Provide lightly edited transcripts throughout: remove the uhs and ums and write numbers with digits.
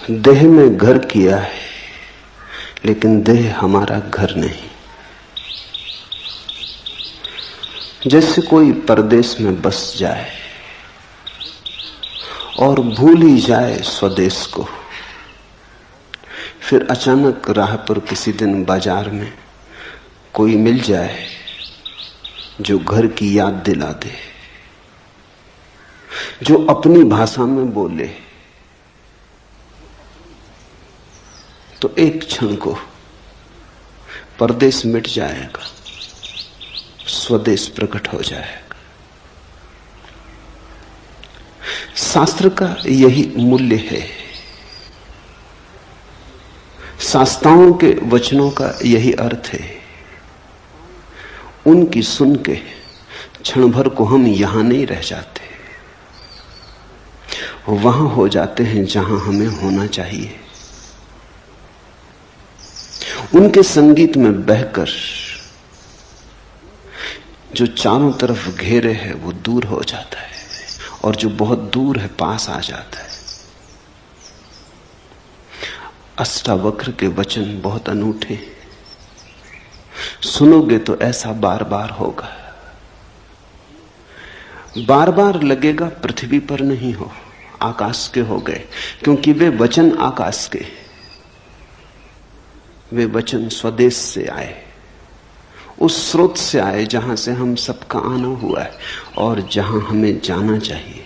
देह में घर किया है, लेकिन देह हमारा घर नहीं। जैसे कोई परदेश में बस जाए और भूल ही जाए स्वदेश को, फिर अचानक राह पर किसी दिन बाजार में कोई मिल जाए जो घर की याद दिला दे, जो अपनी भाषा में बोले, तो एक क्षण को परदेश मिट जाएगा, स्वदेश प्रकट हो जाएगा। शास्त्र का यही मूल्य है, शास्त्राओं के वचनों का यही अर्थ है। उनकी सुन के क्षण भर को हम यहां नहीं रह जाते, वहां हो जाते हैं जहां हमें होना चाहिए। उनके संगीत में बहकर जो चारों तरफ घेरे है वो दूर हो जाता है, और जो बहुत दूर है पास आ जाता है। अष्टावक्र के वचन बहुत अनूठे, सुनोगे तो ऐसा बार बार होगा। बार बार लगेगा पृथ्वी पर नहीं हो, आकाश के हो गए, क्योंकि वे वचन आकाश के, वे वचन स्वदेश से आए, उस स्रोत से आए जहां से हम सबका आना हुआ है, और जहां हमें जाना चाहिए,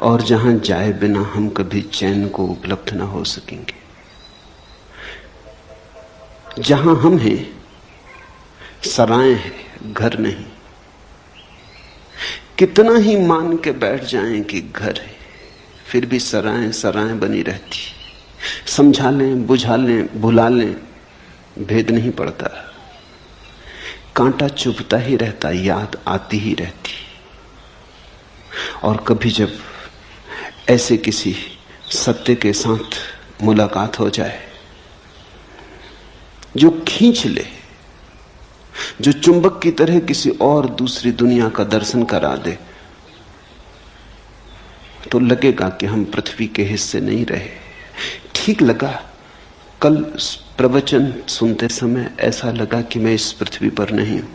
और जहां जाए बिना हम कभी चैन को उपलब्ध ना हो सकेंगे। जहां हम हैं सराय है, घर नहीं। कितना ही मान के बैठ जाएं कि घर है, फिर भी सराय सराय बनी रहती। समझा लें, बुझा लें, भुला लें, भेद नहीं पड़ता। कांटा चुभता ही रहता, याद आती ही रहती। और कभी जब ऐसे किसी सत्य के साथ मुलाकात हो जाए जो खींच ले, जो चुंबक की तरह किसी और दूसरी दुनिया का दर्शन करा दे, तो लगेगा कि हम पृथ्वी के हिस्से नहीं रहे। ठीक लगा, कल प्रवचन सुनते समय ऐसा लगा कि मैं इस पृथ्वी पर नहीं हूं।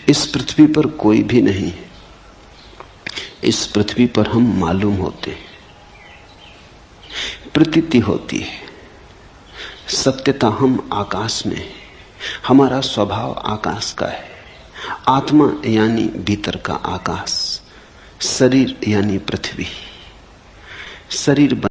इस पृथ्वी पर कोई भी नहीं है। इस पृथ्वी पर हम मालूम होते हैं, प्रतीति होती है। सत्यता हम आकाश में है, हमारा स्वभाव आकाश का है। आत्मा यानी भीतर का आकाश, शरीर यानी पृथ्वी। शरीर